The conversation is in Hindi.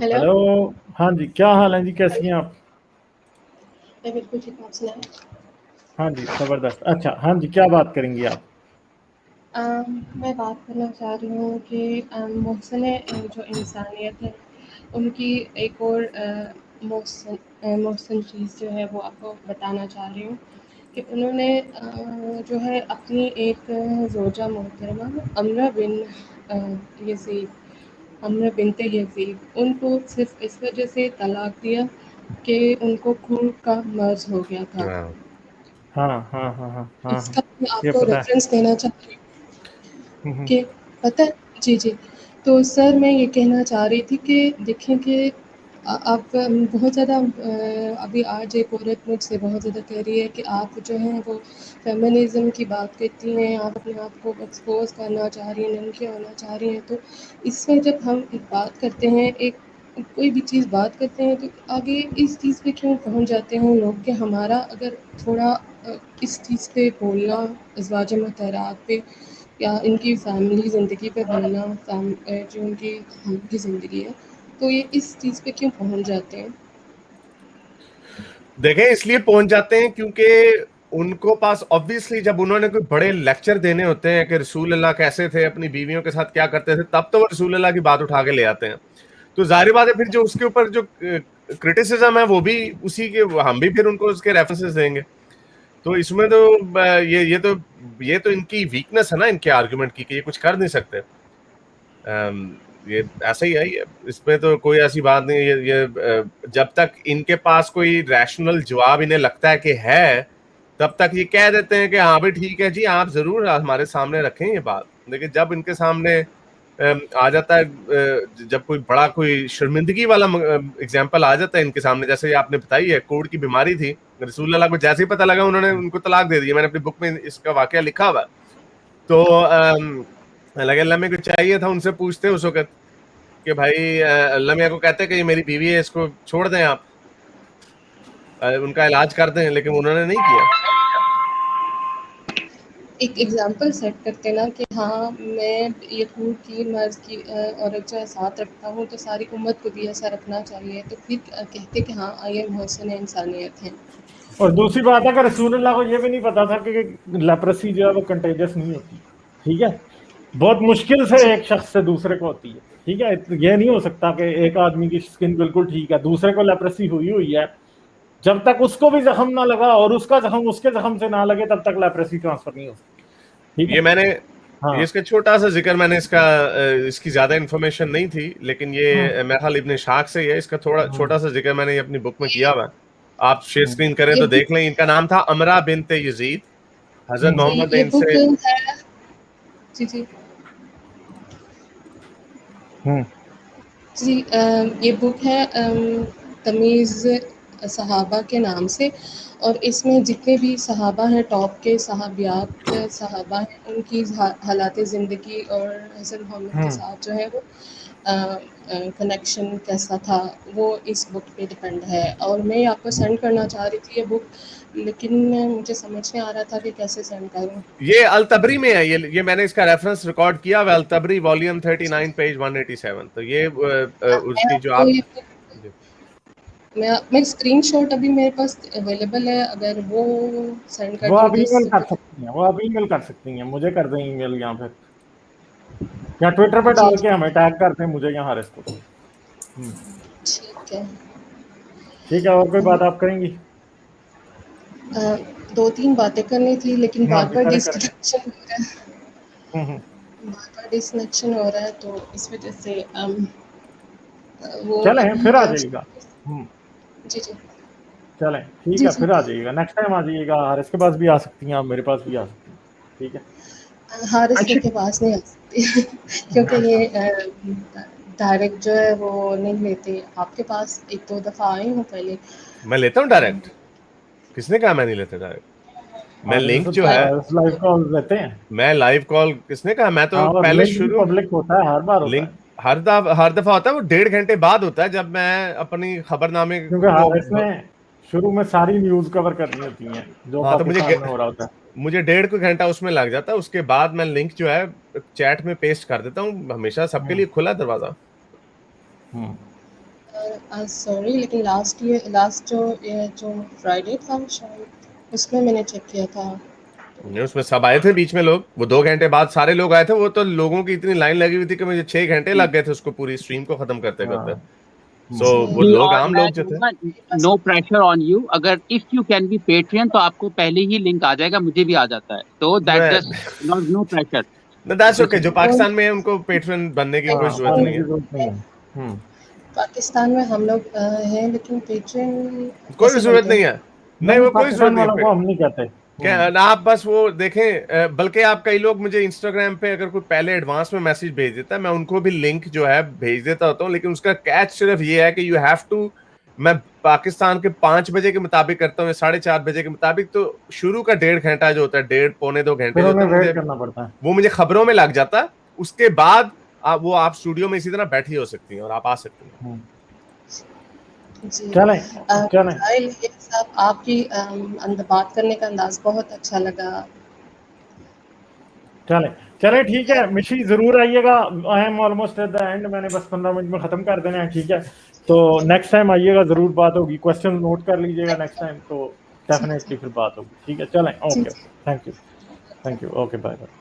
हेलो। हेलो। हाँ जी, क्या हाल है जी, कैसी हैं आप? मैं बिल्कुल ठीक हूँ, आप सुनाएं। हाँ जी, ज़बरदस्त। अच्छा, हाँ जी, क्या बात करेंगी आप? मैं बात करना चाह रही हूँ कि मोहसिन जो इंसानियत है, उनकी एक और मोहसिन चीज़ जो है वो आपको बताना चाह रही हूँ कि उन्होंने जो है अपनी एक ज़ौजा मोहतरमा यज़ीद अमर बिनते यज़ीद उनको सिर्फ़ इस वजह से तलाक दिया कि उनको खून का मर्ज़ हो गया था। हाँ। हाँ, हाँ, हाँ, हाँ, हाँ, हाँ। इसका मैं ये आपको पता है। रेफ़रेंस देना चाह रही हूँ हुँ, कि पता है। जी, जी। तो सर मैं ये कहना चाह रही थी कि देखें कि आप बहुत ज़्यादा अभी आज एक औरत मुझसे बहुत ज़्यादा कह रही है कि आप जो हैं वो फ़ेमिनिज़्म की बात करती हैं, आप अपने आप को एक्सपोज़ करना चाह रही हैं, नंगी होना चाह रही हैं। तो इसमें जब हम एक बात करते हैं, एक कोई भी चीज़ बात करते हैं तो आगे इस चीज़ पे क्यों पहुँच जाते हैं लोग कि हमारा अगर थोड़ा इस चीज़ पे बोलना, अज़वाज मुतहरात पे या इनकी फ़ैमिली ज़िंदगी पे बोलना, जो उनकी की ज़िंदगी है, तो ये इस चीज़ पे क्यों पहुँच जाते हैं? देखें, इसलिए पहुंच जाते हैं क्योंकि उनको पास ऑब्वियसली जब उन्होंने कोई बड़े लेक्चर देने होते हैं कि रसूल अल्लाह कैसे थे, अपनी बीवियों के साथ क्या करते थे, तब तो वो रसूल अल्लाह की बात उठा के ले आते हैं। तो जाहिर बात है, फिर जो उसके ऊपर जो क्रिटिसिज्म है वो भी उसी के, हम भी फिर उनको उसके रेफरेंसेस देंगे। तो इसमें तो ये तो इनकी वीकनेस है ना, इनके आर्गुमेंट की, कि ये कुछ कर नहीं सकते। ये ऐसा ही है। इसमें तो कोई ऐसी बात नहीं है। जब तक इनके पास कोई रैशनल जवाब इन्हें लगता है कि है, तब तक ये कह देते हैं कि हाँ भाई ठीक है जी, आप जरूर हमारे सामने रखें ये बात। लेकिन जब इनके सामने आ जाता है, जब कोई बड़ा कोई शर्मिंदगी वाला एग्जाम्पल आ जाता है इनके सामने, जैसे आपने बताई है, कोढ़ की बीमारी थी, रसूल अल्लाह को जैसे ही पता लगा उन्होंने उनको तलाक दे दिया। मैंने अपनी बुक में इसका वाकया लिखा हुआ है। तो लगे अल्लाह में कुछ चाहिए था, उनसे पूछते उस वक्त कि भाई अल्लाह मियाँ को कहते हैं कि ये मेरी बीवी है, इसको छोड़ दें आप, उनका इलाज कर दें, लेकिन उन्होंने नहीं किया। एक एग्ज़ाम्पल सेट करते ना कि हाँ, मैं ये खून की मर्ज़ की औरत जो है साथ रखता हूँ, तो सारी उम्मत को भी ऐसा रखना चाहिए। तो फिर कहते कि हाँ, ये मोहसिन इंसानियत है। और दूसरी बात है कि रसूलुल्लाह को ये भी नहीं पता था कि लेप्रेसी जो है वो कंटेजियस नहीं होती। ठीक है, बहुत मुश्किल से जी, एक शख्स से दूसरे को होती है। ठीक है, ये नहीं हो सकता कि एक आदमी की स्किन बिल्कुल ठीक है, दूसरे को लेप्रेसी हुई हुई है, जब तक उसको भी जख्म ना लगा और उसका जख्म उसके जख्म से ना लगे तब तक लेप्रेसी ट्रांसफर नहीं हो सकती। ठीक है। ये मैंने हाँ। ये इसका छोटा सा जिक्र, मैंने इसका इसकी ज्यादा इन्फॉर्मेशन नहीं थी, लेकिन ये हम्म, मेरा ख्याल इब्ने शाक से ही है। इसका थोड़ा हम्म, छोटा सा जिक्र मैंने ये अपनी बुक में किया ये हुआ है। आप शेयर हम्म, स्क्रीन करें ये तो बुक देख लें। इनका नाम था अमरा बिनते यजीद। हजरत हम्म, जी, मोहम्मद ने ये बुक इनसे है। जी, जी। हम्म, जी, ये बुक है तमीज़ सहाबा के नाम से, और इसमें जितने भी सहाबा हैं, टॉप के सहाबियात सहाबा हैं, उनकी हालात ज़िंदगी और हज़रत मोहम्मद के हम्म। साथ जो है वो कनेक्शन कैसा था, वो इस बुक पे डिपेंड है। और मैं आपको सेंड करना चाह रही थी ये बुक, लेकिन मुझे समझ नहीं आ रहा था कि कैसे सेंड करूँ। ये अल तबरी में है। ये मैंने इसका रेफरेंस रिकॉर्ड किया हुआ है, अल तबरी वॉल्यूम 39 पेज 187। तो ये मैं उसकी जो आपको आप ये बुक, मैं स्क्रीनशॉट अभी मेरे पास अवेलेबल है, अगर वो सेंड कर वो दूँ आप तो ईमेल इससे कर तो। सकती हैं, वो आप ईमेल कर सकती हैं, मुझे कर दें ईमेल यहाँ पे, या ट्विटर पे जी, डाल जी, के हमें टैग कर दें, मुझे यहाँ हर इसको। ठीक है। ठीक है, और कोई बात आप करेंगी? 2-3 बातें करनी थी, लेकिन हाँ जी, बार-बार करें करें। डिस्कनेक्शन हो रहा है। हम्म, बार-बार डिस्कनेक्शन हो रहा है, तो इस वज़ह से वो चलें, फिर आ अ, जाइएगा। हम्म, जी, जी। चलें, ठीक जी, है, जी। फिर आ जाइएगा, नेक्स्ट टाइम आ जाइएगा, हर इसके पास भी आ सकती हैं आप, मेरे पास भी आ सकती हैं। ठीक है। हारिस भाई अच्छा। के पास नहीं आ सकती क्योंकि ये डायरेक्ट जो है वो नहीं लेते। आपके पास 1-2 दफ़ा आई हूँ पहले। मैं लेता हूँ डायरेक्ट। किसने कहा मैं नहीं लेता डायरेक्ट? मैं हर लिंक जो है, लाइव कॉल लेते हैं। मैं लाइव कॉल किसने कहा? मैं तो हाँ, बस पहले लिंक भी शुरू, पब्लिक होता है, हर बार होता लिंक है। हर दफा होता है। वो 1.5 घंटे बाद होता है, जब मैं अपनी खबरनामे क्योंकि को हारिस ने शुरू में सारी न्यूज कवर करनी होती हैं जो हाँ, तो पाकिस्तान में हो रहा होता है। मुझे 1.5 घंटा उसमें लग जाता है। उसके बाद मैं लिंक जो है चैट में पेस्ट कर देता हूँ। हमेशा सबके हम्म, लिए खुला दरवाजा। हम्म। सॉरी, लेकिन लास्ट जो फ्राइडे था शायद, उसमें मैंने चेक किया था। उसमें सब आए थे बीच में लोग, वो 2 घंटे बाद सारे लोग आए थे। वो तो लोगों की इतनी लाइन लगी हुई थी कि मुझे 6 घंटे लग गए थे उसको पूरी स्ट्रीम को खत्म करते करते। सो वो जी, लोग और आम मैं लोग जो थे। कहूँगा नो प्रेशर ऑन यू, अगर if you can be Patreon तो आपको पहले ही लिंक आ जाएगा, मुझे भी आ जाता है, तो that just no pressure. That's okay, जो पाकिस्तान में है उनको पेट्रन बनने की कोई जरूरत नहीं है। पाकिस्तान में हम लोग हैं, लेकिन पेट्रियन कोई भी जरूरत नहीं है, नहीं वो कोई जरूरत पाकिस्तान नहीं वालों है। को हम नहीं कहते। क्या आप बस वो देखें, बल्कि आप कई लोग मुझे इंस्टाग्राम पे अगर कोई पहले एडवांस में मैसेज भेज देता है, मैं उनको भी लिंक जो है भेज देता होता हूँ, लेकिन उसका कैच सिर्फ ये है कि यू हैव टू, मैं पाकिस्तान के 5 बजे के मुताबिक करता हूँ, 4:30 बजे के मुताबिक, तो शुरू का 1.5 घंटा जो होता है, 1.5 पौने 2 घंटे जो होता है, वेट करना पड़ता है, वो मुझे खबरों में लग जाता है। उसके बाद आप स्टूडियो में इसी तरह बैठी हो सकती हैं और आप आ सकती हैं। चलें साहब, आपकी बात करने का अंदाज बहुत अच्छा लगा। चले ठीक है, मिशी जरूर आइएगा। I am almost at the end, मैंने बस 15 मिनट में खत्म कर देना है, ठीक है। तो नेक्स्ट टाइम आइएगा, जरूर बात होगी, क्वेश्चन नोट कर लीजिएगा नेक्स्ट टाइम, तो डेफिनेटली फिर बात होगी, ठीक है। चलें, okay, thank you, okay, bye bye.